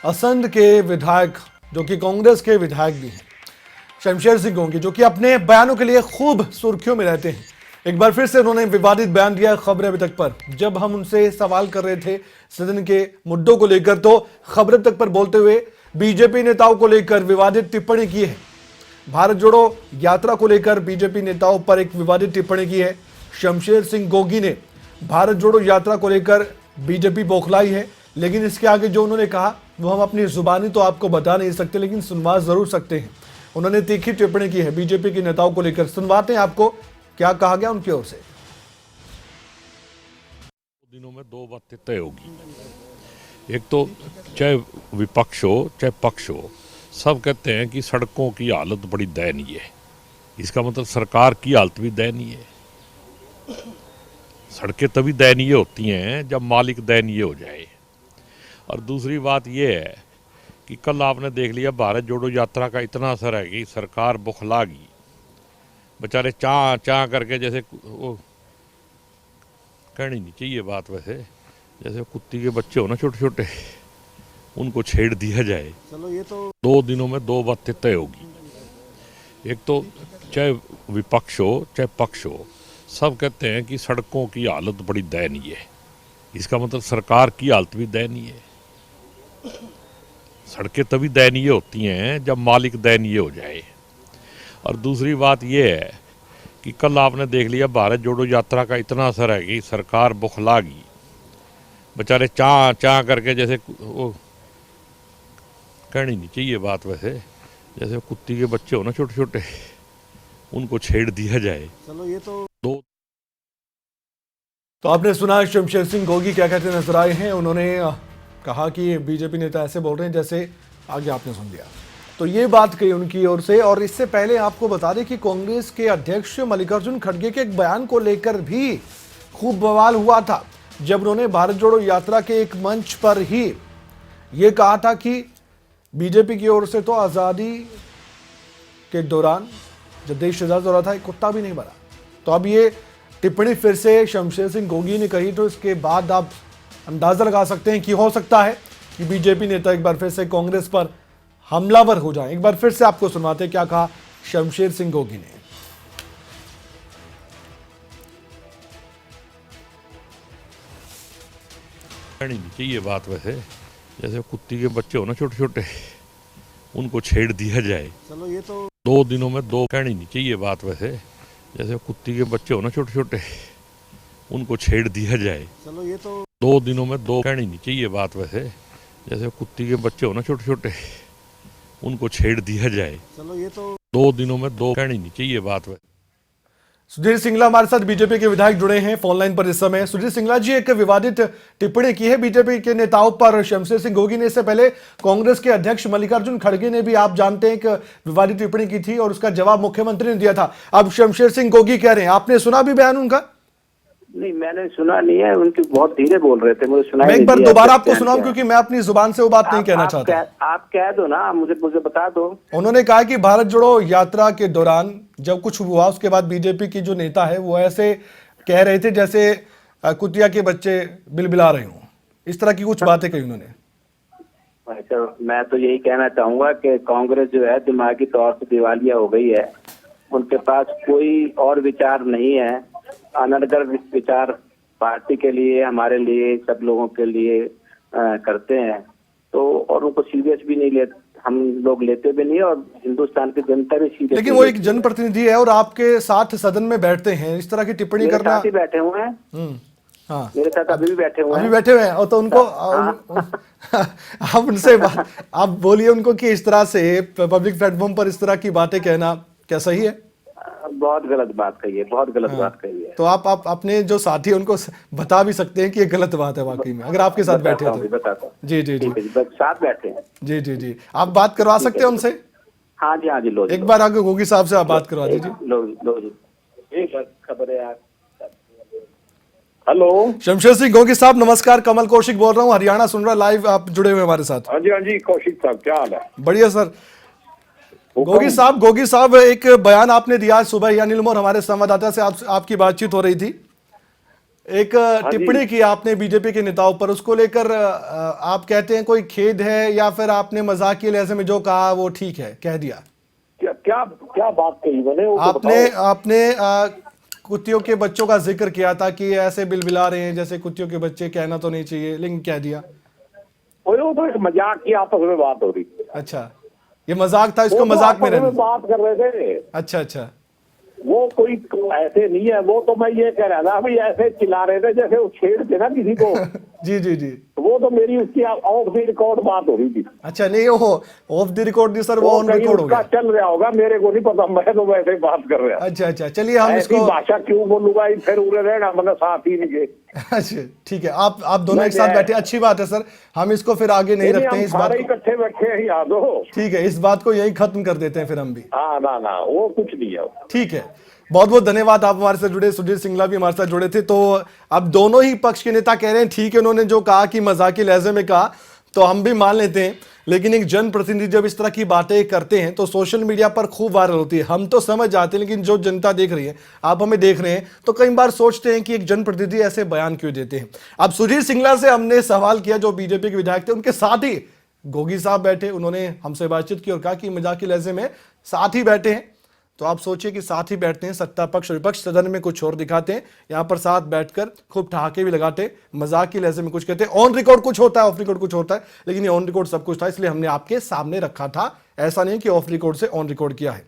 असंध के विधायक जो कि कांग्रेस के विधायक भी हैं, शमशेर सिंह गोगी, जो कि अपने बयानों के लिए खूब सुर्खियों में रहते हैं। एक बार फिर से उन्होंने विवादित बयान दिया खबर अभी तक पर। जब हम उनसे सवाल कर रहे थे सदन के मुद्दों को लेकर, तो खबर तक पर बोलते हुए बीजेपी नेताओं को लेकर विवादित टिप्पणी की है। भारत जोड़ो यात्रा को लेकर बीजेपी नेताओं पर एक विवादित टिप्पणी की है। शमशेर सिंह गोगी ने भारत जोड़ो यात्रा को लेकर बीजेपी बौखलाई है, लेकिन इसके आगे जो उन्होंने कहा वो हम अपनी जुबानी तो आपको बता नहीं सकते, लेकिन सुनवा जरूर सकते हैं। उन्होंने तीखी टिप्पणी की है बीजेपी के नेताओं को लेकर। सुनवाते हैं आपको क्या कहा गया उनकी ओर से। दिनों में दो बातें तय होगी। एक तो चाहे विपक्ष हो चाहे पक्ष हो, सब कहते हैं कि सड़कों की हालत बड़ी दयनीय है। इसका मतलब सरकार की हालत भी दयनीय है। सड़कें तभी दयनीय होती हैं जब मालिक दयनीय हो जाए। और दूसरी बात यह है कि कल आपने देख लिया भारत जोड़ो यात्रा का इतना असर है कि सरकार बुखला गई। बेचारे चाह चाह करके, जैसे वो कहनी नहीं चाहिए बात, वैसे जैसे कुत्ती के बच्चे हो ना छोटे छोटे, उनको छेड़ दिया जाए। चलो ये तो 2 दिनों में 2 बातें तय होगी। एक तो चाहे विपक्ष हो चाहे पक्ष हो, सब कहते हैं कि सड़कों की हालत बड़ी दयनीय है। इसका मतलब सरकार की हालत भी दयनीय है। सड़कें तभी दयनीय होती हैं जब मालिक दयनीय हो जाए। और दूसरी बात यह है कि कल आपने देख लिया भारत जोड़ो यात्रा का इतना असर है कि सरकार बुखला गई। बेचारे चाह चाह करके, जैसे वो कहनी नहीं चाहिए बात, वैसे जैसे कुत्ती के बच्चे हो ना छोटे छोटे, उनको छेड़ दिया जाए। चलो ये तो आपने सुना शमशेर सिंह गोगी क्या कहते नजर आए हैं। उन्होंने कहा कि बीजेपी नेता ऐसे बोल रहे हैं जैसे, आगे आपने सुन लिया। तो ये बात कही उनकी ओर से। और इससे पहले आपको बता दें कि कांग्रेस के अध्यक्ष मल्लिकार्जुन खड़गे के एक बयान को लेकर भी खूब बवाल हुआ था, जब उन्होंने भारत जोड़ो यात्रा के एक मंच पर ही ये कहा था कि बीजेपी की ओर से तो आज़ादी के दौरान जब देश आज़ाद हो रहा था एक कुत्ता भी नहीं मरा। तो अब ये टिप्पणी फिर से शमशेर सिंह गोगी ने कही, तो इसके बाद आप अंदाजा लगा सकते हैं कि हो सकता है कि बीजेपी नेता एक बार फिर से कांग्रेस पर हमलावर हो जाए। एक बार फिर से आपको सुनाते क्या कहा शमशेर सिंह गोगी ने। कहनी नहीं चाहिए बात, वैसे जैसे कुत्ती के बच्चे हो ना छोटे छोटे, उनको छेड़ दिया जाए। चलो ये तो 2 दिनों में 2 कहनी नहीं चाहिए बात, वैसे जैसे कुत्ती के बच्चे हो ना छोटे छोटे, उनको छेड़ दिया जाए। चलो ये तो 2 दिनों में 2 कहनी नहीं चाहिए बात, वैसे जैसे कुत्ती के बच्चे हो ना छोटे छोटे, उनको छेड़ दिया जाए। चलो ये तो 2 दिनों में 2 कहनी नहीं चाहिए बात। सुधीर सिंगला हमारे साथ बीजेपी के विधायक जुड़े हैं फोन लाइन पर इस समय। सुधीर सिंगला जी, एक विवादित टिप्पणी की है बीजेपी के नेताओं पर शमशेर सिंह गोगी ने। इससे पहले कांग्रेस के अध्यक्ष मल्लिकार्जुन खड़गे ने भी, आप जानते हैं, एक विवादित टिप्पणी की थी और उसका जवाब मुख्यमंत्री ने दिया था। अब शमशेर सिंह गोगी कह रहे हैं, आपने सुना भी बयान उनका? नहीं, मैंने सुना नहीं है। उनकी बहुत धीरे बोल रहे थे, मुझे सुनाई मैं एक बार नहीं दोबारा आपको सुनाऊं, क्योंकि मैं अपनी जुबान से वो बात नहीं कहना चाहता। आप कह दो ना, मुझे बता दो। उन्होंने कहा कि भारत जोड़ो यात्रा के दौरान जब कुछ हुआ, उसके बाद बीजेपी की जो नेता है वो ऐसे कह रहे थे जैसे कुतिया के बच्चे बिलबिला रहे हों। इस तरह की कुछ बातें कही उन्होंने। अच्छा, मैं तो यही कहना चाहूंगा कि कांग्रेस जो है दिमागी तौर से दिवालिया हो गई है। उनके पास कोई और विचार नहीं है। अनर्गल विचार पार्टी के लिए, हमारे लिए, सब लोगों के लिए करते हैं। तो और उनको सीरियस भी नहीं लेते, हम लोग लेते भी नहीं, और हिंदुस्तान की जनता भी सीरियस। लेकिन वो एक जनप्रतिनिधि है और आपके साथ सदन में बैठते हैं, इस तरह की टिप्पणी करना। मेरे साथ ही बैठे हुए हैं। हाँ, मेरे साथ अभी भी बैठे हुए हैं। अभी बैठे हुए हैं। और तो उनको आप उनसे आप बोलिए उनको कि इस तरह से पब्लिक प्लेटफॉर्म पर इस तरह की बातें कहना क्या सही है? बहुत गलत बात कही है, बहुत गलत बात कही है। तो आप अपने जो साथी हैं उनको बता भी सकते हैं कि ये गलत बात है वाकई में, अगर आपके साथ बैठे हैं तो। बताता हूं। जी जी जी, साथ बैठे हैं। जी जी जी, आप बात करवा सकते हैं उनसे? हाँ जी, हाँ जी, लो एक बार आगे गोगी साहब से आप बात करवा दीजिए। लो जी, एक खबर है यार। हेलो, शमशेर सिंह गोगी साहब नमस्कार, कमल कौशिक बोल रहा हूँ, हरियाणा सुन रहा लाइव, आप जुड़े हुए हमारे साथ। हाँ जी, कौशिक साहब क्या हाल है? बढ़िया सर। गोगी साहब एक बयान आपने दिया आज सुबह, अनिल मोर हमारे संवाददाता से आपकी बातचीत हो रही थी। एक टिप्पणी की आपने बीजेपी के नेताओं पर, उसको लेकर आप कहते हैं कोई खेद है या फिर आपने मजाकिया लहजे में जो कहा वो ठीक है, कह दिया? क्या क्या क्या बात कही मैंने, वो तो आपने बताओ। आपने कुत्तियों के बच्चों का जिक्र किया था कि ऐसे बिलबिला रहे हैं जैसे कुत्तियों के बच्चे, कहना तो नहीं चाहिए लेकिन कह दिया। वो तो एक मजाक की आपस में बात हो रही थी। अच्छा, ये मजाक था, इसको वो तो मजाक में आपस रहने। बात कर रहे थे। अच्छा अच्छा। वो कोई ऐसे नहीं है, वो तो मैं ये कह रहा था भाई, ऐसे चिल्ला रहे थे जैसे वो छेड़ते ना किसी को। जी जी जी। वो तो मेरी उसकी ऑफ द रिकॉर्ड बात हो रही थी। अच्छा, नहीं वो ऑफ द रिकॉर्ड नहीं सर, वो ऑन कहीं रिकॉर्ड हो उसका गया। चल रहा होगा, मेरे को नहीं पता, मैं तो वैसे ही बात कर रहा। अच्छा अच्छा, चलिए हम ऐसी इसको भाषा क्यों बोलूंगा, फिर उड़े रहना मतलब साथ ही नहीं। अच्छा ठीक है, आप दोनों नहीं, एक साथ नहीं। बैठे, अच्छी बात है सर, हम इसको फिर आगे नहीं रखते हैं हम इस बात सारे को। इकट्ठे बैठे हैं याद हो। ठीक है, इस बात को यही खत्म कर देते हैं फिर हम भी। हाँ ना ना, वो कुछ नहीं है। ठीक है, बहुत बहुत धन्यवाद, आप हमारे साथ जुड़े। सुधीर सिंगला भी हमारे साथ जुड़े थे। तो अब दोनों ही पक्ष के नेता कह रहे हैं ठीक है, उन्होंने जो कहा कि मजाकी लहजे में कहा तो हम भी मान लेते हैं, लेकिन एक जनप्रतिनिधि जब इस तरह की बातें करते हैं तो सोशल मीडिया पर खूब वायरल होती है। हम तो समझ जाते हैं, लेकिन जो जनता देख रही है, आप हमें देख रहे हैं, तो कई बार सोचते हैं कि एक जनप्रतिनिधि ऐसे बयान क्यों देते हैं। अब सुधीर सिंगला से हमने सवाल किया, जो बीजेपी के विधायक थे, उनके साथ ही गोगी साहब बैठे, उन्होंने हमसे बातचीत की और कहा कि मजाकी लहजे में साथ ही बैठे हैं। तो आप सोचिए कि साथ ही बैठते हैं, सत्ता पक्ष और विपक्ष सदन में कुछ और दिखाते हैं, यहाँ पर साथ बैठकर खूब ठहाके भी लगाते, मजाक की लहजे में कुछ कहते हैं। ऑन रिकॉर्ड कुछ होता है, ऑफ रिकॉर्ड कुछ होता है, लेकिन ये ऑन रिकॉर्ड सब कुछ था, इसलिए हमने आपके सामने रखा था। ऐसा नहीं कि ऑफ रिकॉर्ड से ऑन रिकॉर्ड किया है।